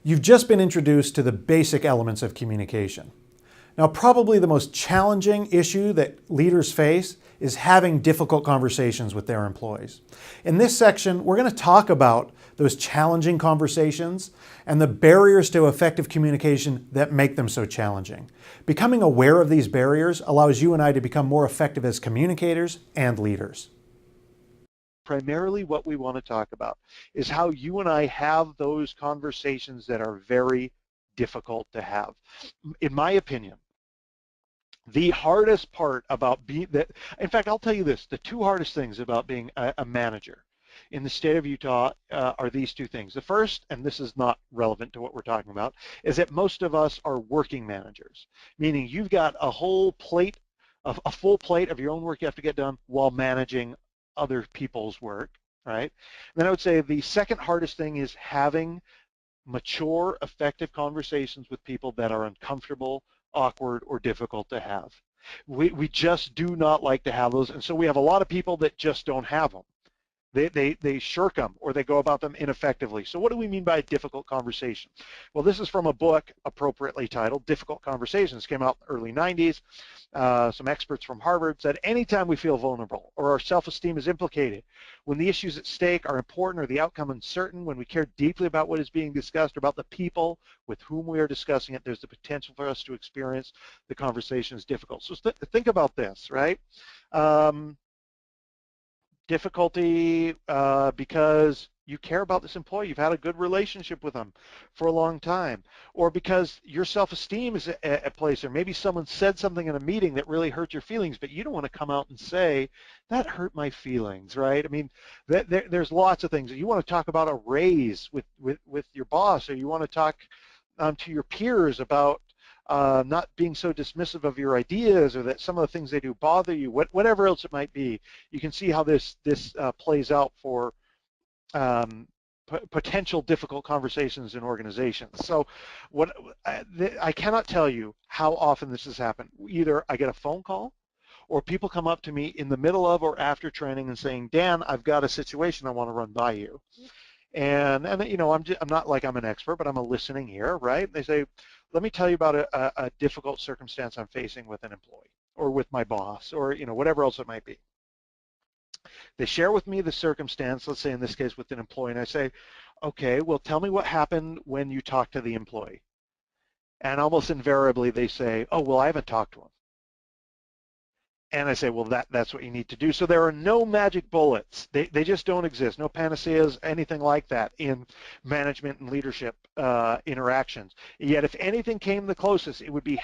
You've just been introduced to the basic elements of communication. Now, probably the most challenging issue that leaders face is having difficult conversations with their employees. In this section, we're going to talk about those challenging conversations and the barriers to effective communication that make them so challenging. Becoming aware of these barriers allows you and I to become more effective as communicators and leaders. Primarily what we want to talk about is how you and I have those conversations that are very difficult to have. In my opinion, the hardest part about being that, in fact, I'll tell you this, the two hardest things about being a manager in the state of Utah are these two things. The first, and this is not relevant to what we're talking about, is that most of us are working managers, meaning you've got a whole plate, a full plate of your own work you have to get done while managing other people's work, right? And then I would say the second hardest thing is having mature, effective conversations with people that are uncomfortable, awkward, or difficult to have. We just do not like to have those, and so we have a lot of people that just don't have them. They shirk them or they go about them ineffectively. So what do we mean by a difficult conversation? Well, this is from a book appropriately titled Difficult Conversations. Came out in the early 90s. Some experts from Harvard said anytime we feel vulnerable or our self-esteem is implicated, when the issues at stake are important or the outcome uncertain, when we care deeply about what is being discussed or about the people with whom we are discussing it, there's the potential for us to experience the conversation as difficult. So think about this, right? Difficulty because you care about this employee, you've had a good relationship with them for a long time, or because your self-esteem is at place, or maybe someone said something in a meeting that really hurt your feelings, but you don't want to come out and say, that hurt my feelings, right? I mean, there's lots of things. You want to talk about a raise with your boss, or you want to talk to your peers about not being so dismissive of your ideas, or that some of the things they do bother you, whatever else it might be. You can see how this plays out for potential difficult conversations in organizations. So I cannot tell you how often this has happened. Either I get a phone call or people come up to me in the middle of or after training and saying, Dan, I've got a situation I want to run by you. And you know, I'm not like I'm an expert, but I'm a listening ear, right? They say, let me tell you about a difficult circumstance I'm facing with an employee or with my boss, or you know, whatever else it might be. They share with me the circumstance, let's say in this case with an employee, and I say, okay, well, tell me what happened when you talked to the employee. And almost invariably they say, oh, well, I haven't talked to him. And I say, well, that's what you need to do. So there are no magic bullets. They just don't exist. No panaceas, anything like that in management and leadership interactions. Yet if anything came the closest, it would be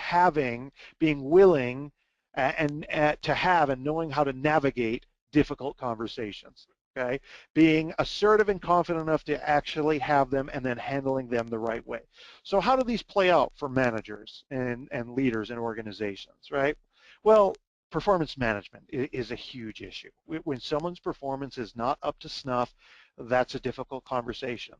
being willing and to have and knowing how to navigate difficult conversations. Okay, being assertive and confident enough to actually have them and then handling them the right way. So how do these play out for managers and leaders in organizations, right? Well, performance management is a huge issue. When someone's performance is not up to snuff, that's a difficult conversation.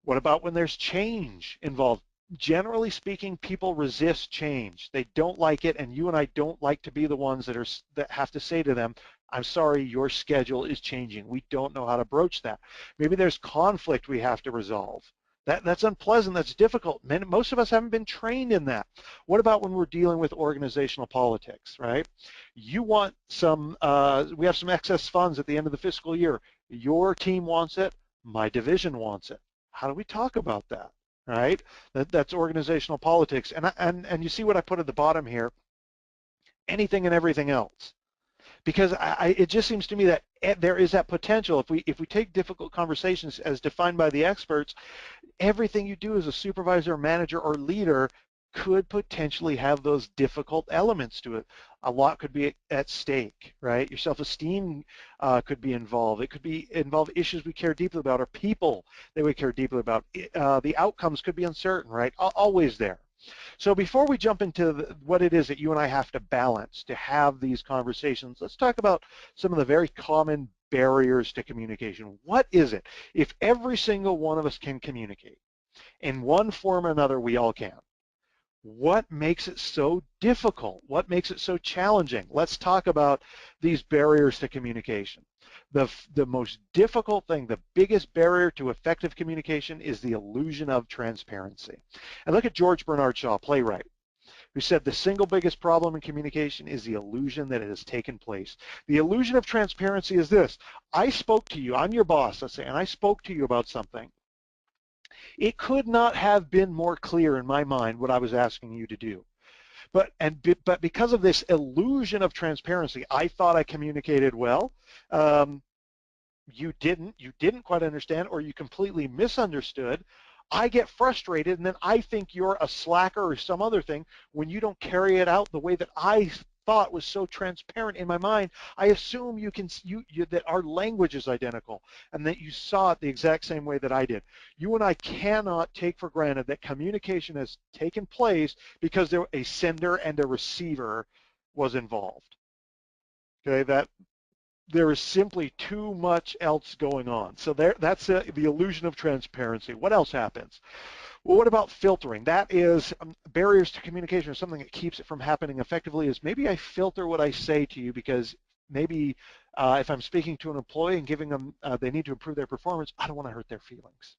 What about when there's change involved? Generally speaking, people resist change. They don't like it, and you and I don't like to be the ones that have to say to them, I'm sorry, your schedule is changing. We don't know how to broach that. Maybe there's conflict we have to resolve. That's unpleasant, that's difficult. Most of us haven't been trained in that. What about when we're dealing with organizational politics, right? You want we have some excess funds at the end of the fiscal year. Your team wants it, my division wants it. How do we talk about that, right? That's organizational politics. And you see what I put at the bottom here, anything and everything else. Because it just seems to me that there is that potential. If we take difficult conversations as defined by the experts, everything you do as a supervisor, manager, or leader could potentially have those difficult elements to it. A lot could be at stake, right? Your self-esteem could be involved. It could involve issues we care deeply about or people that we care deeply about. The outcomes could be uncertain, right? Always there. So before we jump into what it is that you and I have to balance to have these conversations, let's talk about some of the very common barriers to communication. What is it? If every single one of us can communicate in one form or another, we all can. What makes it so difficult? What makes it so challenging? Let's talk about these barriers to communication. The most difficult thing, the biggest barrier to effective communication is the illusion of transparency. And look at George Bernard Shaw, playwright, who said the single biggest problem in communication is the illusion that it has taken place. The illusion of transparency is this. I spoke to you, I'm your boss, let's say, and I spoke to you about something. It could not have been more clear in my mind what I was asking you to do. But because of this illusion of transparency, I thought I communicated well. You didn't quite understand, or you completely misunderstood. I get frustrated, and then I think you're a slacker or some other thing when you don't carry it out the way that I thought was so transparent in my mind. I assume that our language is identical and that you saw it the exact same way that I did. You and I cannot take for granted that communication has taken place because a sender and a receiver was involved. Okay, that there is simply too much else going on. So that's the illusion of transparency. What else happens? Well, what about filtering? That is barriers to communication, or something that keeps it from happening effectively is maybe I filter what I say to you because maybe if I'm speaking to an employee and giving them they need to improve their performance, I don't want to hurt their feelings.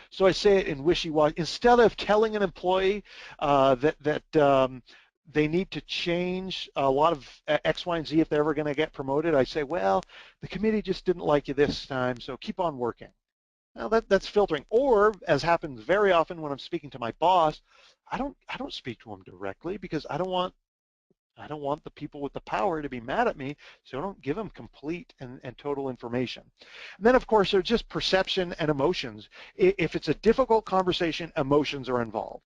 So I say it in wishy-washy. Instead of telling an employee that they need to change a lot of X, Y, and Z if they're ever going to get promoted, I say, well, the committee just didn't like you this time, so keep on working. Well, that's filtering. Or, as happens very often when I'm speaking to my boss, I don't speak to him directly because I don't want the people with the power to be mad at me, so I don't give them complete and total information. And then, of course, there's just perception and emotions. If it's a difficult conversation, emotions are involved,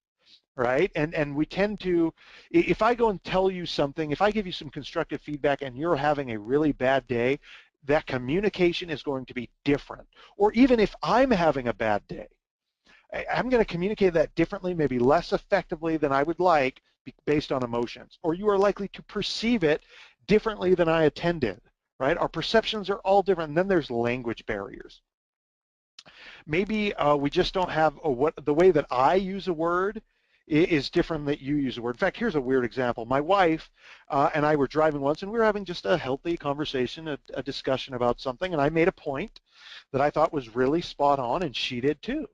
right? And we tend to, if I go and tell you something, if I give you some constructive feedback and you're having a really bad day, that communication is going to be different. Or even if I'm having a bad day, I'm going to communicate that differently, maybe less effectively than I would like based on emotions. Or you are likely to perceive it differently than I intended, right? Our perceptions are all different. And then there's language barriers. Maybe we just don't have the way that I use a word is different that you use a word. In fact, here's a weird example. My wife and I were driving once, and we were having just a healthy conversation, a discussion about something, and I made a point that I thought was really spot on, and she did too.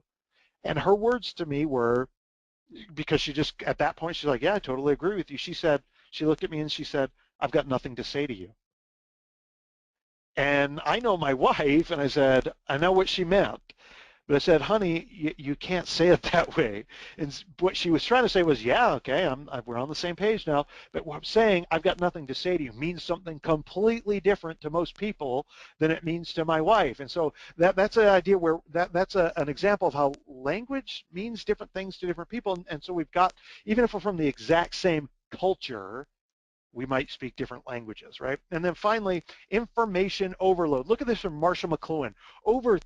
And her words to me were, because she just, at that point, she's like, yeah, I totally agree with you. She said, she looked at me and she said, I've got nothing to say to you. And I know my wife, and I said, I know what she meant. But I said, honey, you can't say it that way. And what she was trying to say was, yeah, okay, we're on the same page now. But what I'm saying, I've got nothing to say to you, means something completely different to most people than it means to my wife. And so that's an idea where that's an example of how language means different things to different people. And so we've got, even if we're from the exact same culture, we might speak different languages, right? And then finally, information overload. Look at this from Marshall McLuhan. Over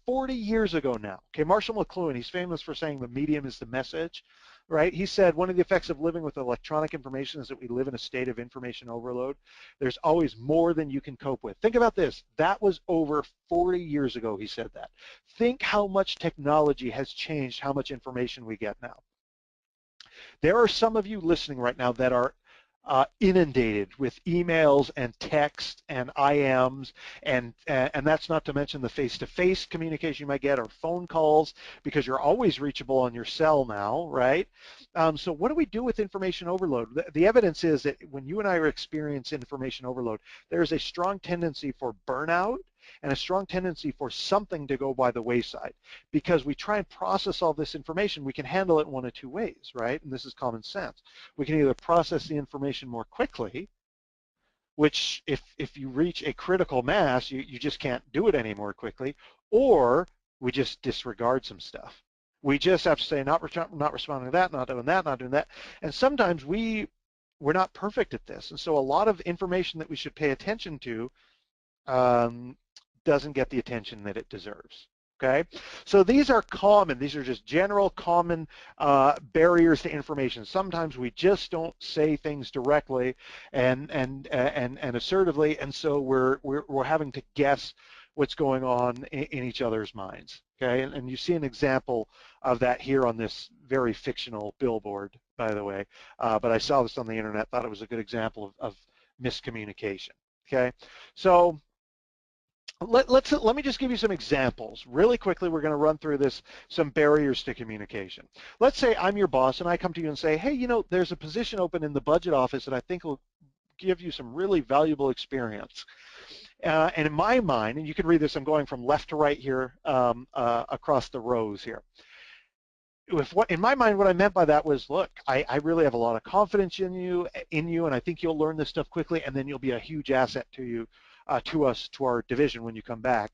40 years ago now, okay, Marshall McLuhan, he's famous for saying the medium is the message, right? He said one of the effects of living with electronic information is that we live in a state of information overload. There's always more than you can cope with. Think about this. That was over 40 years ago he said that. Think how much technology has changed how much information we get now. There are some of you listening right now that are inundated with emails and text and IMs, and that's not to mention the face-to-face communication you might get or phone calls, because you're always reachable on your cell now, right? So what do we do with information overload? The evidence is that when you and I experience information overload, there is a strong tendency for burnout and a strong tendency for something to go by the wayside, because we try and process all this information. We can handle it in one of two ways, right? And this is common sense. We can either process the information more quickly, which if you reach a critical mass, you just can't do it any more quickly, or we just disregard some stuff. We just have to say, not responding to that, not doing that, not doing that. And sometimes we're not perfect at this. And so a lot of information that we should pay attention to doesn't get the attention that it deserves. Okay, so these are common. These are just general common barriers to information. Sometimes we just don't say things directly and assertively, and so we're having to guess what's going on in each other's minds. Okay, and you see an example of that here on this very fictional billboard, by the way, but I saw this on the internet, thought it was a good example of miscommunication. Okay, so let me just give you some examples really quickly. We're going to run through this, some barriers to communication. Let's say I'm your boss and I come to you and say, hey, you know, there's a position open in the budget office that I think will give you some really valuable experience. And in my mind, and you can read this, I'm going from left to right here across the rows here. In my mind, what I meant by that was, look, I really have a lot of confidence in you, and I think you'll learn this stuff quickly, and then you'll be a huge asset to you, to us, to our division when you come back.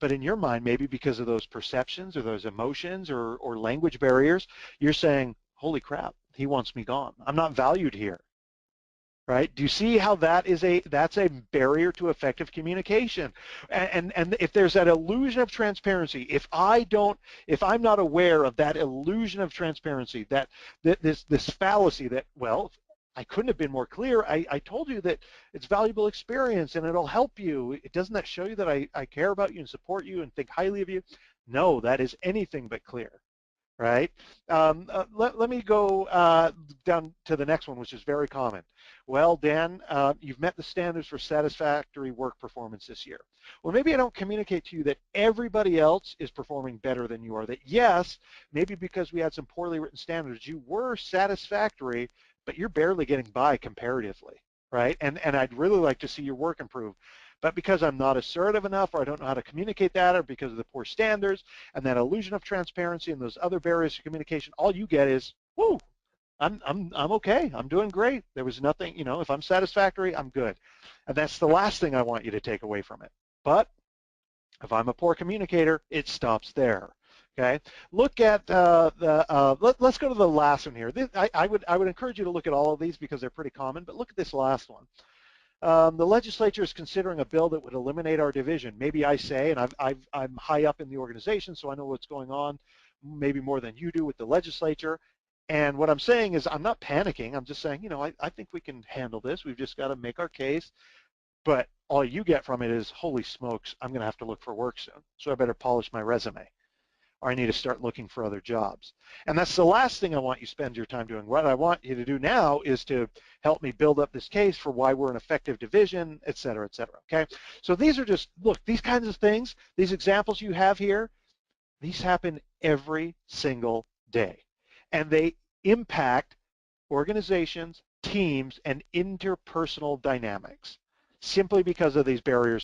But in your mind, maybe because of those perceptions or those emotions or language barriers, you're saying, holy crap, he wants me gone. I'm not valued here. Right? Do you see how that's a barrier to effective communication? And if there's that illusion of transparency, if I'm not aware of that illusion of transparency, that this fallacy that, well, I couldn't have been more clear. I told you that it's valuable experience and it'll help you. Doesn't that show you that I care about you and support you and think highly of you? No, that is anything but clear. Right? Let me go down to the next one, which is very common. Well, Dan, you've met the standards for satisfactory work performance this year. Well, maybe I don't communicate to you that everybody else is performing better than you are, that yes, maybe because we had some poorly written standards, you were satisfactory, but you're barely getting by comparatively, right? And I'd really like to see your work improve. But because I'm not assertive enough, or I don't know how to communicate that, or because of the poor standards and that illusion of transparency and those other barriers to communication, all you get is, whoo, I'm okay. I'm doing great. There was nothing, you know, if I'm satisfactory, I'm good. And that's the last thing I want you to take away from it. But if I'm a poor communicator, it stops there. Okay. Look at let's go to the last one here. I would encourage you to look at all of these because they're pretty common. But look at this last one. The legislature is considering a bill that would eliminate our division. Maybe I say, and I'm high up in the organization, so I know what's going on, maybe more than you do with the legislature. And what I'm saying is I'm not panicking. I'm just saying, you know, I think we can handle this. We've just got to make our case. But all you get from it is, holy smokes, I'm going to have to look for work soon. So I better polish my resume, or I need to start looking for other jobs. And that's the last thing I want you to spend your time doing. What I want you to do now is to help me build up this case for why we're an effective division, et cetera, okay? So these are just, look, these kinds of things, these examples you have here, these happen every single day. And they impact organizations, teams, and interpersonal dynamics simply because of these barriers